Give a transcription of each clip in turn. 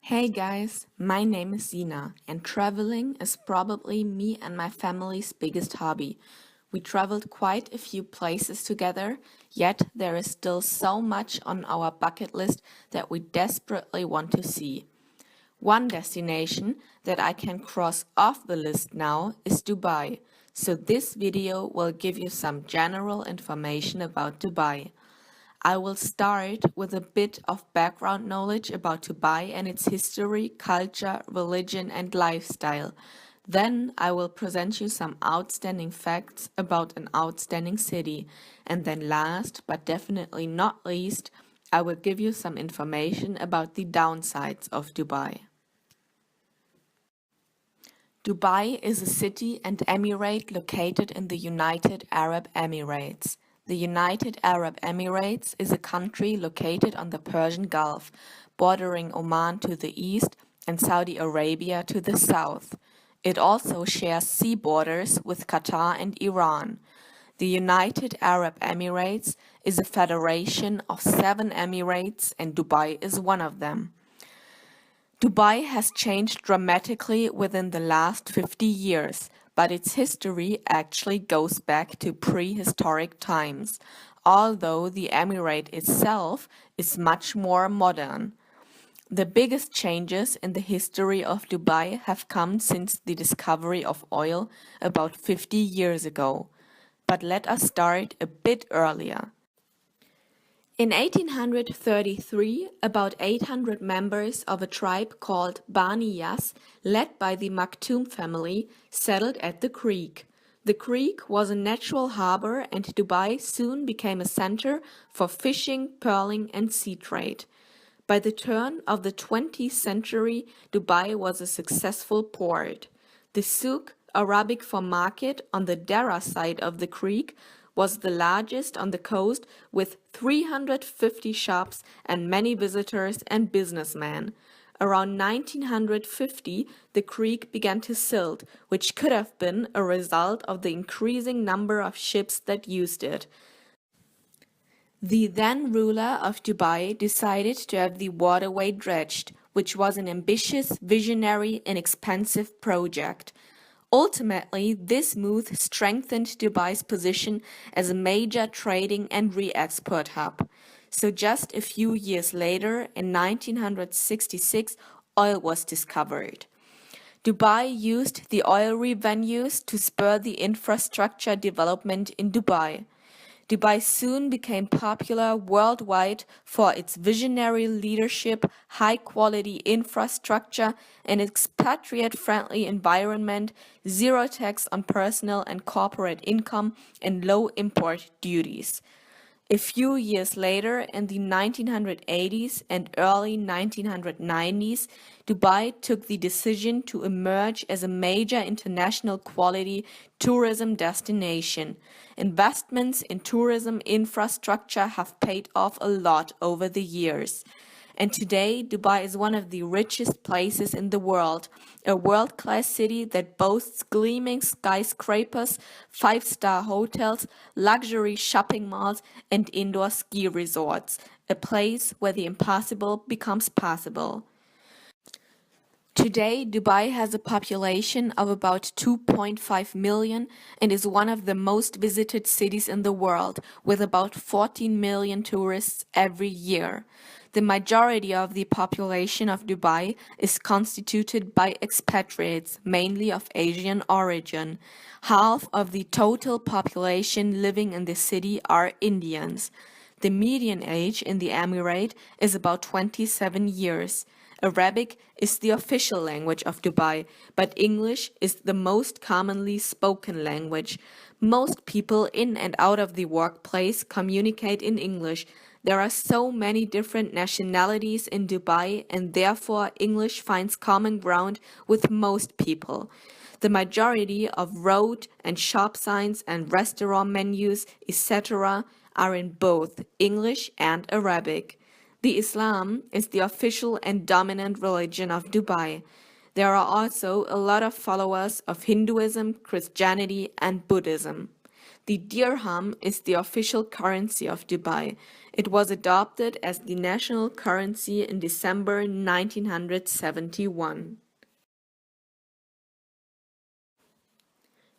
Hey guys, my name is Zina, and traveling is probably me and my family's biggest hobby. We traveled quite a few places together, yet there is still so much on our bucket list that we desperately want to see. One destination that I can cross off the list now is Dubai, so this video will give you some general information about Dubai. I will start with a bit of background knowledge about Dubai and its history, culture, religion, and lifestyle. Then I will present you some outstanding facts about an outstanding city. And then last, but definitely not least, I will give you some information about the downsides of Dubai. Dubai is a city and emirate located in the United Arab Emirates. The United Arab Emirates is a country located on the Persian Gulf, bordering Oman to the east and Saudi Arabia to the south. It also shares sea borders with Qatar and Iran. The United Arab Emirates is a federation of 7 emirates, and Dubai is one of them. Dubai has changed dramatically within the last 50 years, but its history actually goes back to prehistoric times, although the emirate itself is much more modern. The biggest changes in the history of Dubai have come since the discovery of oil about 50 years ago. But let us start a bit earlier. In 1833, about 800 members of a tribe called Bani Yas, led by the Maktoum family, settled at the creek. The creek was a natural harbor, and Dubai soon became a center for fishing, pearling, and sea trade. By the turn of the 20th century, Dubai was a successful port. The souk, Arabic for market, on the Dara side of the creek, was the largest on the coast with 350 shops and many visitors and businessmen. Around 1950, the creek began to silt, which could have been a result of the increasing number of ships that used it. The then ruler of Dubai decided to have the waterway dredged, which was an ambitious, visionary, and expensive project. Ultimately, this move strengthened Dubai's position as a major trading and re-export hub. So just a few years later, in 1966, oil was discovered. Dubai used the oil revenues to spur the infrastructure development in Dubai. Dubai soon became popular worldwide for its visionary leadership, high-quality infrastructure, and expatriate-friendly environment, zero tax on personal and corporate income, and low import duties. A few years later, in the 1980s and early 1990s, Dubai took the decision to emerge as a major international quality tourism destination. Investments in tourism infrastructure have paid off a lot over the years. And today, Dubai is one of the richest places in the world, a world-class city that boasts gleaming skyscrapers, 5-star hotels, luxury shopping malls, and indoor ski resorts, a place where the impossible becomes possible. Today, Dubai has a population of about 2.5 million and is one of the most visited cities in the world, with about 14 million tourists every year. The majority of the population of Dubai is constituted by expatriates, mainly of Asian origin. Half of the total population living in the city are Indians. The median age in the emirate is about 27 years. Arabic is the official language of Dubai, but English is the most commonly spoken language. Most people in and out of the workplace communicate in English. There are so many different nationalities in Dubai, and therefore English finds common ground with most people. The majority of road and shop signs and restaurant menus, etc., are in both English and Arabic. The Islam is the official and dominant religion of Dubai. There are also a lot of followers of Hinduism, Christianity, and Buddhism. The dirham is the official currency of Dubai. It was adopted as the national currency in December 1971.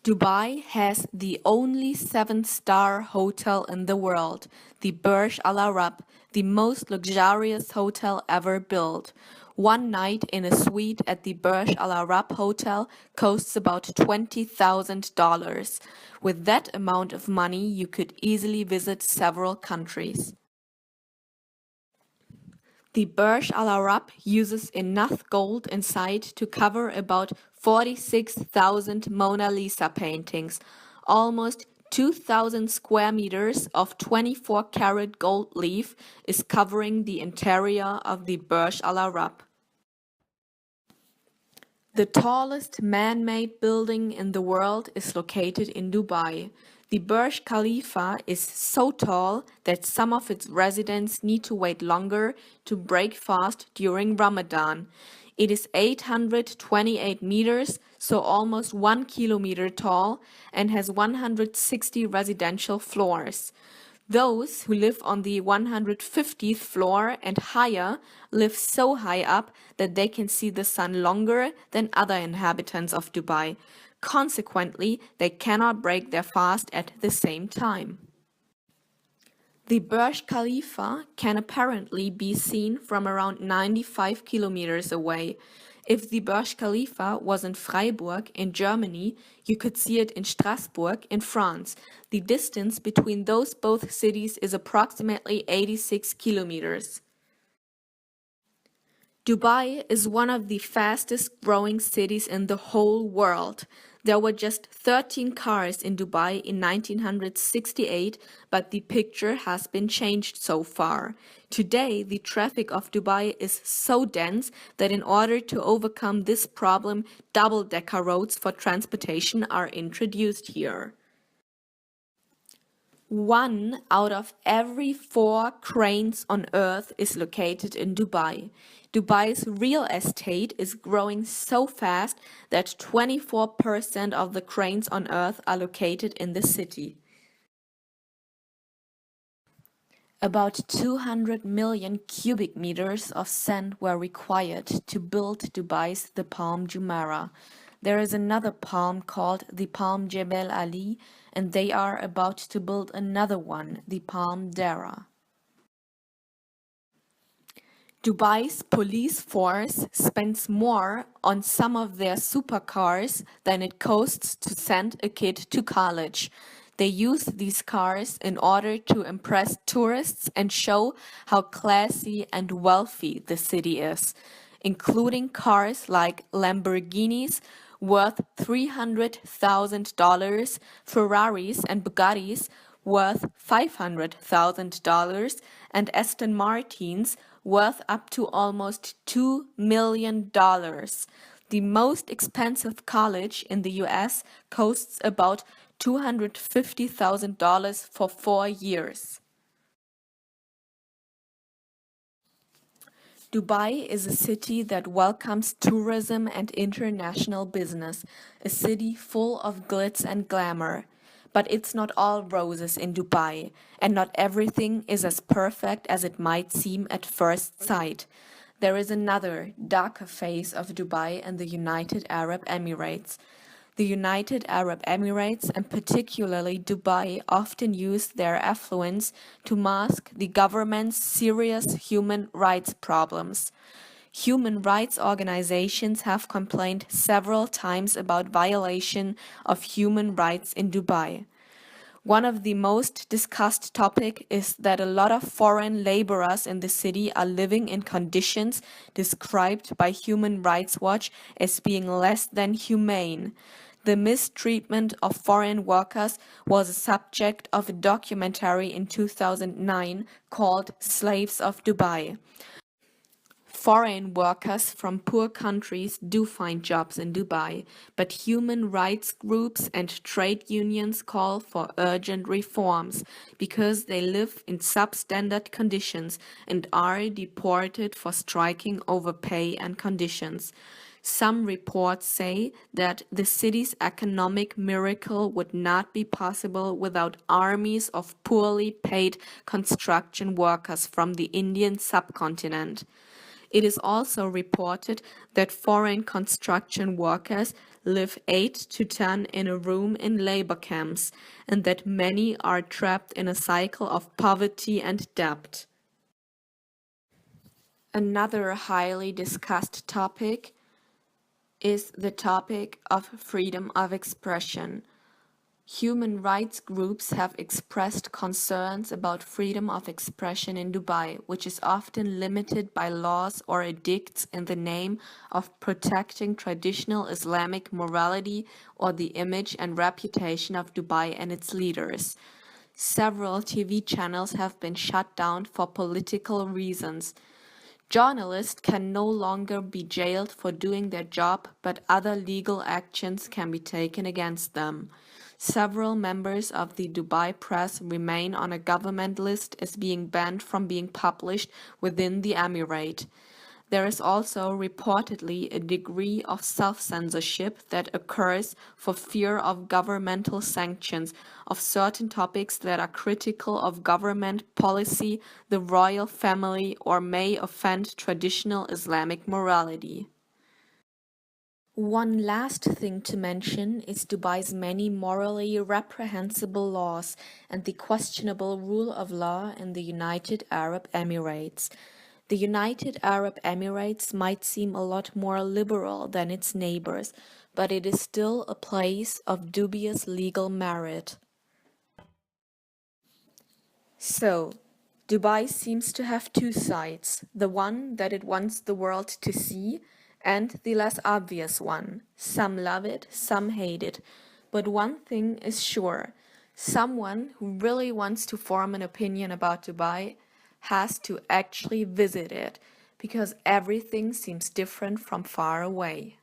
Dubai has the only seven-star hotel in the world, the Burj Al Arab, the most luxurious hotel ever built. One night in a suite at the Burj Al Arab Hotel costs about $20,000. With that amount of money, you could easily visit several countries. The Burj Al Arab uses enough gold inside to cover about 46,000 Mona Lisa paintings, almost 2,000 square meters of 24-karat gold leaf is covering the interior of the Burj Al Arab. The tallest man-made building in the world is located in Dubai. The Burj Khalifa is so tall that some of its residents need to wait longer to break fast during Ramadan. It is 828 meters, so almost 1 kilometer tall, and has 160 residential floors. Those who live on the 150th floor and higher live so high up that they can see the sun longer than other inhabitants of Dubai. Consequently, they cannot break their fast at the same time. The Burj Khalifa can apparently be seen from around 95 kilometers away. If the Burj Khalifa was in Freiburg in Germany, you could see it in Strasbourg in France. The distance between those both cities is approximately 86 kilometers. Dubai is one of the fastest growing cities in the whole world. There were just 13 cars in Dubai in 1968, but the picture has been changed so far. Today, the traffic of Dubai is so dense that in order to overcome this problem, double-decker roads for transportation are introduced here. 1 out of every 4 cranes on Earth is located in Dubai. Dubai's real estate is growing so fast that 24% of the cranes on Earth are located in the city. About 200 million cubic meters of sand were required to build Dubai's the Palm Jumeirah. There is another palm called the Palm Jebel Ali, and they are about to build another one, the Palm Dara. Dubai's police force spends more on some of their supercars than it costs to send a kid to college. They use these cars in order to impress tourists and show how classy and wealthy the city is, including cars like Lamborghinis worth $300,000, Ferraris and Bugattis worth $500,000, and Aston Martins worth up to almost $2 million. The most expensive college in the US costs about $250,000 for 4 years. Dubai is a city that welcomes tourism and international business, a city full of glitz and glamour. But it's not all roses in Dubai, and not everything is as perfect as it might seem at first sight. There is another, darker face of Dubai and the United Arab Emirates. The United Arab Emirates, and particularly Dubai, often use their affluence to mask the government's serious human rights problems. Human rights organizations have complained several times about violation of human rights in Dubai. One of the most discussed topics is that a lot of foreign laborers in the city are living in conditions described by Human Rights Watch as being less than humane. The mistreatment of foreign workers was a subject of a documentary in 2009 called Slaves of Dubai. Foreign workers from poor countries do find jobs in Dubai, but human rights groups and trade unions call for urgent reforms because they live in substandard conditions and are deported for striking over pay and conditions. Some reports say that the city's economic miracle would not be possible without armies of poorly paid construction workers from the Indian subcontinent. It is also reported that foreign construction workers live 8 to 10 in a room in labor camps, and that many are trapped in a cycle of poverty and debt. Another highly discussed topic is the topic of freedom of expression. Human rights groups have expressed concerns about freedom of expression in Dubai, which is often limited by laws or edicts in the name of protecting traditional Islamic morality or the image and reputation of Dubai and its leaders. Several TV channels have been shut down for political reasons. Journalists can no longer be jailed for doing their job, but other legal actions can be taken against them. Several members of the Dubai press remain on a government list as being banned from being published within the emirate. There is also reportedly a degree of self-censorship that occurs for fear of governmental sanctions of certain topics that are critical of government policy, the royal family, or may offend traditional Islamic morality. One last thing to mention is Dubai's many morally reprehensible laws and the questionable rule of law in the United Arab Emirates. The United Arab Emirates might seem a lot more liberal than its neighbors, but it is still a place of dubious legal merit. So, Dubai seems to have two sides, the one that it wants the world to see, and the less obvious one. Some love it, some hate it. But one thing is sure, someone who really wants to form an opinion about Dubai has to actually visit it, because everything seems different from far away.